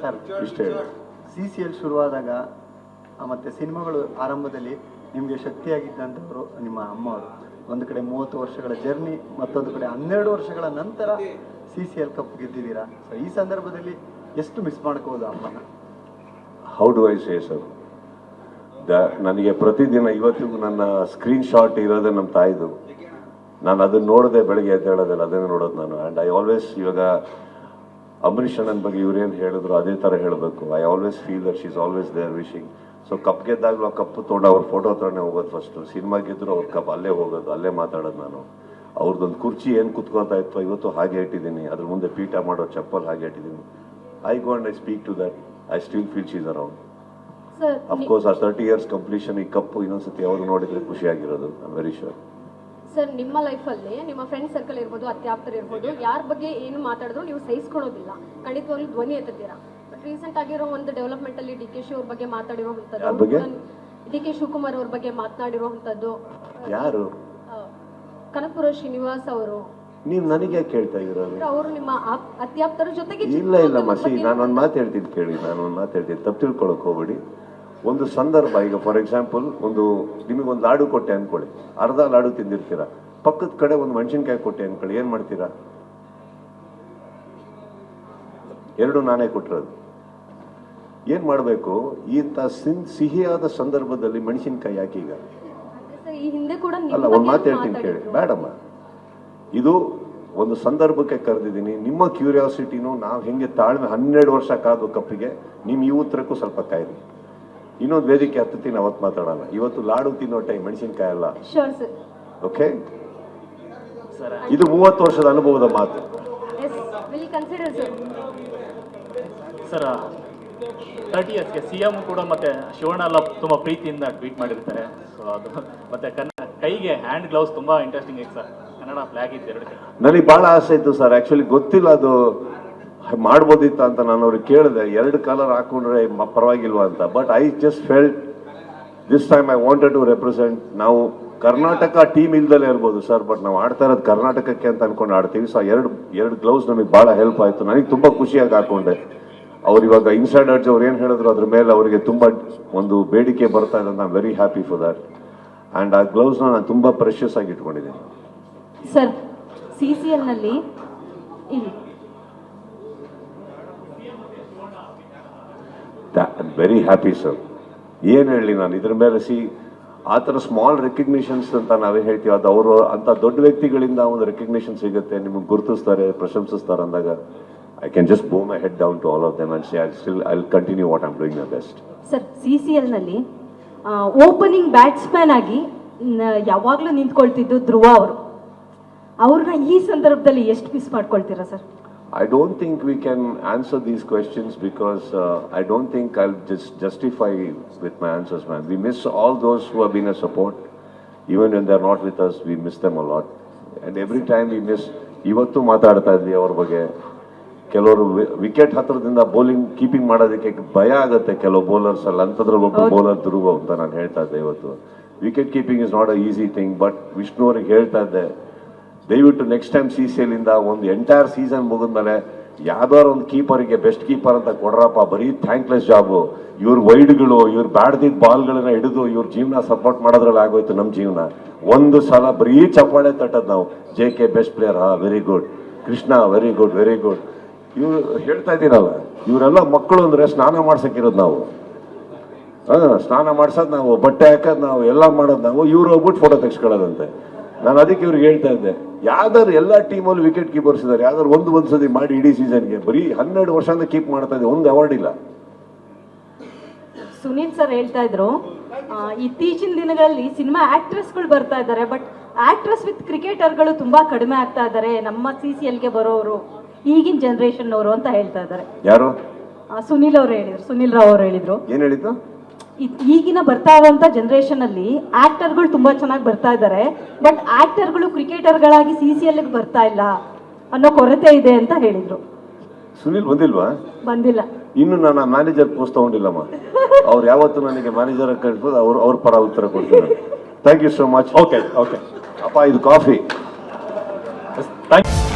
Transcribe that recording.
Sir ಇಷ್ಟೇ ಹೇಳಿ. CCL ಶುರುವಾದಾಗ ಮತ್ತು ಸಿನಿಮಾಗಳು ಆರಂಭದಲ್ಲಿ ನಿಮಗೆ ಶಕ್ತಿಯಾಗಿದ್ದಂಥವರು ನಿಮ್ಮ ಅಮ್ಮವರು. ಒಂದು ಕಡೆ 30 ವರ್ಷಗಳ ಜರ್ನಿ, ಮತ್ತೊಂದು ಕಡೆ 12 ವರ್ಷಗಳ ನಂತರ CCL ಕಪ್ ಗೆದ್ದಿದ್ದೀರಾ. ಸೊ ಈ ಸಂದರ್ಭದಲ್ಲಿ ಎಷ್ಟು ಮಿಸ್ ಮಾಡ್ಕೋಬೋದು ಅಮ್ಮನ? How do I say sir, ನನಗೆ ಪ್ರತಿದಿನ ಇವತ್ತಿಗೂ ನನ್ನ ಸ್ಕ್ರೀನ್ ಶಾಟ್ ಇರೋದೇ ನಮ್ಮ ತಾಯಿದು. ನಾನು ಅದನ್ನು ನೋಡದೆ ಬೆಳಗ್ಗೆ ಎದ್ದೇಳೋದಿಲ್ಲ, ಅದನ್ನೇ ನೋಡೋದು ನಾನು. ಆ್ಯಂಡ್ ಐ ಆಲ್ವೇಸ್, ಇವಾಗ ಅಂಬರೀಷ್ ಅಣ್ಣನ ಬಗ್ಗೆ ಇವ್ರೇನು ಹೇಳಿದ್ರು ಅದೇ ಥರ ಹೇಳಬೇಕು. I always feel that she is always there wishing. So cup ಗೆದ್ದಾಗಲೂ ಆ ಕಪ್ಪು ತೊಗೊಂಡು ಅವ್ರ ಫೋಟೋ ಹತ್ರನೇ ಹೋಗೋದು ಫಸ್ಟು. ಸಿನಿಮಾ ಗೆದ್ದರು ಅವ್ರ ಕಪ್ ಅಲ್ಲೇ ಹೋಗೋದು, ಅಲ್ಲೇ ಮಾತಾಡೋದು ನಾನು. ಅವ್ರದ್ದೊಂದು ಕುರ್ಚಿ ಏನು ಕುತ್ಕೊಳ್ತಾ ಇತ್ತು ಇವತ್ತು ಹಾಗೆ ಇಟ್ಟಿದ್ದೀನಿ, ಅದ್ರ ಮುಂದೆ ಪೀಠ ಮಾಡೋ ಚಪ್ಪಲ್ ಹಾಗೆ ಇಟ್ಟಿದ್ದೀನಿ. I go and I speak to that, I still feel she is around. Of course ಆ 30 years ಕಂಪ್ಲೀಷನ್ ಈ ಕಪ್ಪು ಇನ್ನೊಂದ್ಸತಿ ಅವ್ರು ನೋಡಿದ್ರೆ ಖುಷಿಯಾಗಿರೋದು, I am very sure. Sir, ನಿಮ್ಮ ಲೈಫಲ್ಲಿ ನಿಮ್ಮ ಫ್ರೆಂಡ್ ಸರ್ಕಲ್ ಇರ್ಬೋದು, ಅತ್ಯಾಪ್ತರು ಇರ್ಬೋದು, ಯಾರ ಬಗ್ಗೆ ಏನು ಮಾತಾಡಿದ್ರು ನೀವು ಸಹಿಸ್ಕೊಳ್ಳೋದಿಲ್ಲ, ಖಂಡಿತವಾಗ್ಲೂ ಧ್ವನಿ ಎತ್ತುತ್ತೀರಾ. ಬಟ್ ರೀಸೆಂಟ್ ಆಗಿರೋ ಒಂದು ಡೆವಲಪ್ಮೆಂಟ್ ಅಲ್ಲಿ DK ಶಿವ ಅವ್ರ ಬಗ್ಗೆ ಮಾತಾಡಿರುವಂಥದ್ದು, DK ಶಿವಕುಮಾರ್ ಅವ್ರ ಬಗ್ಗೆ ಮಾತನಾಡಿರುವಂಥದ್ದು, ಯಾರು? ಕನಕಪುರ ಶ್ರೀನಿವಾಸ್ ಅವರು. ನೀವು ನನಗೆ ಕೇಳ್ತಾ ಇರೋದು? ಅವರು ನಿಮ್ಮ ಅತ್ಯಾಪ್ತರ ಜೊತೆಗೆ. ಇಲ್ಲ ಮಸಿ, ನಾನು ಒಂದು ಮಾತು ಹೇಳ್ತೀನಿ ಕೇಳಿ, ತಪ್ಪು ತಿಳ್ಕೊಳಕ್ ಹೋಗ್ಬೇಡಿ. ಒಂದು ಸಂದರ್ಭ, ಈಗ ಫಾರ್ ಎಕ್ಸಾಂಪಲ್ ನಿಮಗೊಂದು ಲಾಡು ಕೊಟ್ಟೆ ಅನ್ಕೊಳ್ಳಿ, ಅರ್ಧ ಲಾಡು ತಿಂದಿರ್ತೀರಾ, ಪಕ್ಕದ ಕಡೆ ಒಂದು ಮೆಣಸಿನ್ಕಾಯಿ ಕೊಟ್ಟೆ ಅನ್ಕೊಳ್ಳಿ, ಏನ್ ಮಾಡ್ತೀರಾ? ಎರಡು ನಾನೇ ಕೊಟ್ಟಿರೋದು. ಏನ್ ಮಾಡಬೇಕು? ಇಂಥ ಸಿಹಿಯಾದ ಸಂದರ್ಭದಲ್ಲಿ ಮೆಣಸಿನ್ಕಾಯಿ ಯಾಕೆ? ಈಗ ಈ ಹಿಂದೆ ಕೂಡ ಅಲ್ಲ, ಒಂದು ಮಾತು ಹೇಳ್ತೀನಿ ಕೇಳಿ. ಬೇಡಮ್ಮ, ಇದು ಒಂದು ಸಂದರ್ಭಕ್ಕೆ ಕರೆದಿದ್ದೀನಿ. ನಿಮ್ಮ ಕ್ಯೂರಿಯಾಸಿಟಿನೂ ನಾವು ಹೆಂಗೆ ತಾಳ್ಮೆ 12 ವರ್ಷ ಕಾದು ಕಪ್ಪಿಗೆ, ನಿಮ್ಮ ಈ ಉತ್ತರಕ್ಕೂ ಸ್ವಲ್ಪ ಕಾಯಿರಿ. ಇನ್ನೊಂದು ವೇದಿಕೆ ಹತ್ತೀನಿ, ಅವತ್ತು ಮಾತಾಡೋಣ. ಇವತ್ತು ಲಾಡು ತಿನ್ನೋ ಟೈಮ್, ಮೆಣಸಿನ್ಕಾಯಿ ಅಲ್ಲ. ಓಕೆ, ಇದು 30 ವರ್ಷದ ಅನುಭವದ ಮಾತು. ಸರ್, 30 yearsಗೆ CM ಕೂಡ ಮತ್ತೆ ಶಿವಣ್ಣ ಎಲ್ಲ ತುಂಬಾ ಪ್ರೀತಿಯಿಂದ ಟ್ವೀಟ್ ಮಾಡಿರ್ತಾರೆ. ಸೊ ಅದು ಮತ್ತೆ ಕೈಗೆ ಹ್ಯಾಂಡ್ ಗ್ಲೌಸ್ ತುಂಬಾ ಇಂಟ್ರೆಸ್ಟಿಂಗ್ ಐತೆ ಸರ್. ಕನ್ನಡ ಫ್ಲಾಗ್ ಇತ್ತು 2. ನನಗೆ ಬಹಳ ಆಸೆ ಇತ್ತು ಸರ್. ಆಕ್ಚುಲಿ ಗೊತ್ತಿಲ್ಲ ಅದು ಮಾಡ್ಬೋದಿತ್ತ ಅಂತ ನಾನು ಅವ್ರಿಗೆ ಕೇಳಿದೆ, 2 ಕಲರ್ ಹಾಕೊಂಡ್ರೆ ಪರವಾಗಿಲ್ವಾ ಅಂತ. But I just felt this time I wanted to represent. ನಾವು ಕರ್ನಾಟಕ ಟೀಮ್ ಇಲ್ದಲೇ ಇರ್ಬೋದು ಸರ್, ಬಟ್ ನಾವು ಆಡ್ತಾ ಇರೋದು ಕರ್ನಾಟಕಕ್ಕೆ ಅಂತ ಅನ್ಕೊಂಡು ಆಡ್ತೀವಿ. ಸೊ ಎರಡು ಗ್ಲೌಸ್ ನಮಗೆ ಬಹಳ ಹೆಲ್ಪ್ ಆಯ್ತು. ನನಗೆ ತುಂಬಾ ಖುಷಿಯಾಗಿ ಹಾಕೊಂಡೆ. ಅವ್ರು ಇವಾಗ ಇನ್ಸೈಡರ್ಸ್ ಅವ್ರು ಏನು ಹೇಳಿದ್ರು ಅದ್ರ ಮೇಲೆ ಅವರಿಗೆ ತುಂಬಾ ಒಂದು ಬೇಡಿಕೆ ಬರ್ತಾ ಇದೆ. I am very happy for that. And ಆ ಗ್ಲೌಸ್ನ ನಾನು ತುಂಬಾ ಪ್ರೆಷಿಯಸ್ ಆಗಿ ಇಟ್ಕೊಂಡಿದ್ದೀನಿ. ಸರ್, CCL ನಲ್ಲಿ ವೆರಿ ಹ್ಯಾಪಿ ಸರ್. ಏನು ಹೇಳಿ ನಾನು ಇದ್ರ ಮೇಲೆ. ಆ ಥರ ಸ್ಮಾಲ್ ರೆಕಗ್ನಿಷನ್ಸ್ ಅಂತ ನಾವೇ ಹೇಳ್ತೀವಿ, ಅದು ಅವರು ಅಂತ ದೊಡ್ಡ ವ್ಯಕ್ತಿಗಳಿಂದ ಒಂದು ರೆಕಗ್ನಿಷನ್ ಸಿಗುತ್ತೆ, ನಿಮಗೆ ಗುರುತಿಸ್ತಾರೆ, ಪ್ರಶಂಸಿಸ್ತಾರೆ ಅಂದಾಗ I can just bow my head down to all of them and say I'll continue what I'm doing my best. Sir, CCL ನಲ್ಲಿ ಓಪನಿಂಗ್ ಬ್ಯಾಟ್ಸ್ಮನ್ ಆಗಿ ಯಾವಾಗಲೂ ನಿಂತ್ಕೊಳ್ತಿದ್ದು ಧ್ರುವ ಅವರು. ಅವ್ರನ್ನ ಈ ಸಂದರ್ಭದಲ್ಲಿ ಎಷ್ಟು ಮಿಸ್ ಮಾಡ್ಕೊಳ್ತೀರಾ sir? I don't think we can answer these questions because I don't think I'll just justify with my answers, man. We miss all those who have been a support. Even when they're not with us, we miss them a lot. And every time we miss, ಇವತ್ತು ಮಾತಾಡ್ತಾ ಇದ್ವಿ ಅವ್ರ ಬಗ್ಗೆ. ಕೆಲವರು wicket ಹತ್ರದಿಂದ bowling keeping ಮಾಡೋದಕ್ಕೆ ಭಯ ಆಗುತ್ತೆ ಕೆಲವು ಬೌಲರ್ಸ್ ಅಲ್ಲ, ಅಂಥದ್ರಲ್ಲಿ ಒಬ್ಬ ಬೌಲರ್ ಧ್ರುವ ಅಂತ ನಾನು ಹೇಳ್ತಾ ಇದ್ದೆ. ಇವತ್ತು wicket keeping is not a easy thing. But Vishnu ಅವ್ರಿಗೆ ಹೇಳ್ತಾ ಇದ್ದೆ, ದಯವಿಟ್ಟು ನೆಕ್ಸ್ಟ್ ಟೈಮ್ CCL ಇಂದ ಒಂದು ಎಂಟೈರ್ ಸೀಸನ್ ಮುಗಿದ್ಮೇಲೆ ಯಾವ್ದಾರು ಒಂದು ಕೀಪರಿಗೆ ಬೆಸ್ಟ್ ಕೀಪರ್ ಅಂತ ಕೊಡ್ರಪ್ಪ. ಬರೀ ಥ್ಯಾಂಕ್ಲೆಸ್ ಜಾಬು. ಇವ್ರ ವೈಡ್ಗಳು, ಇವ್ರ ಬ್ಯಾಡ್ದಿದ್ದ ಬಾಲ್ಗಳನ್ನ ಹಿಡಿದು ಇವ್ರ ಜೀವನ ಸಪೋರ್ಟ್ ಮಾಡೋದ್ರಲ್ಲಿ ಆಗೋಯ್ತು ನಮ್ಮ ಜೀವನ. ಒಂದು ಸಲ ಬರೀ ಚಪ್ಪಾಳೆ ತಟ್ಟದ್ ನಾವು. JK best player, very good. Krishna very good, very good. ಇವ್ರು ಹೇಳ್ತಾ ಇದ್ದೀರಲ್ಲ, ಇವರೆಲ್ಲ ಮಕ್ಕಳು ಅಂದ್ರೆ ಸ್ನಾನ ಮಾಡ್ಸಕ್ಕಿರೋದು ನಾವು. ಸ್ನಾನ ಮಾಡ್ಸೋದು ನಾವು, ಬಟ್ಟೆ ಹಾಕೋದು ನಾವು, ಎಲ್ಲ ಮಾಡೋದು ನಾವು. ಇವ್ರು ಹೋಗ್ಬಿಟ್ಟು ಫೋಟೋ ತೆಗೆಸ್ಕೊಳ್ಳೋದಂತೆ. ನಾನು ಅದಕ್ಕೆ ಇವ್ರಿಗೆ ಹೇಳ್ತಾ ಇದ್ದೆ, ಯಾವ್ದಾದ್ರು ಎಲ್ಲ ಟೀಮಲ್ಲಿ ವಿಕೆಟ್ ಕೀಪರ್ಸ್ ಇದ್ದಾರೆ, ಯಾವ್ದಾದ್ರು ಒಂದು ಸತಿ ಮಾಡಿ ಇಡೀ ಸೀಸನ್ಗೆ. ಬರೀ 12 ವರ್ಷದಿಂದ ಕೀಪ್ ಮಾಡ್ತಾ ಇದೆ, ಒಂದು ಅವಾರ್ಡ್ ಇಲ್ಲ. ಸುನೀಲ್ ಸರ್ ಹೇಳ್ತಾ ಇದ್ರು, ಇತ್ತೀಚಿನ ದಿನಗಳಲ್ಲಿ ಸಿನಿಮಾ ಆಕ್ಟ್ರೆಸ್ಗಳು ಬರ್ತಾ ಇದ್ದಾರೆ, ಬಟ್ ಆಕ್ಟ್ರೆಸ್ ವಿತ್ ಕ್ರಿಕೆಟರ್ಗಳು ತುಂಬಾ ಕಡಿಮೆ ಆಗ್ತಾ ಇದ್ದಾರೆ ನಮ್ಮ CCLಗೆ ಬರೋರು, ಈಗಿನ ಜನರೇಷನ್ ಅವರು ಅಂತ ಹೇಳ್ತಾ ಇದ್ದಾರೆ. ಯಾರು? ಸುನೀಲ್ ಅವರು ಹೇಳಿದ್ರು, ಸುನೀಲ್ ರಾವ್ ಅವರು ಹೇಳಿದ್ರು. ಏನ್ ಹೇಳಿದ್ದು? ಈಗಿನ ಬರ್ತಾ ಇರುವಂತ ಜನರೇಷನ್ ಅಲ್ಲಿ ಆಕ್ಟರ್ಗಳು ತುಂಬಾ ಚೆನ್ನಾಗಿ ಬರ್ತಾ ಇದ್ದಾರೆ, ಬಟ್ ಆಕ್ಟರ್ಗಳು ಕ್ರಿಕೆಟರ್ಗಳಾಗಿ CCLಗೆ ಬರ್ತಾ ಇಲ್ಲ ಅನ್ನೋ ಕೊರತೆ ಇದೆ ಅಂತ ಹೇಳಿದ್ರು. ಸುನೀಲ್ ಬಂದಿಲ್ವಾ? ಬಂದಿಲ್ಲ. ಇನ್ನು ನಾನು ಮ್ಯಾನೇಜರ್ ಪೋಸ್ಟ್ ತಗೊಂಡಿಲ್ಲಮ್ಮ. ಅವ್ರು ಯಾವತ್ತು ನನಗೆ ಮ್ಯಾನೇಜರ್ ಕಳಿಸ್ಬೋದು, ಅವ್ರ ಪರ ಉತ್ತರ ಕೊಡ್ತೀನಿ. Thank you so much. Okay ಅಪ್ಪ, ಇದು ಕಾಫಿ. Thank you.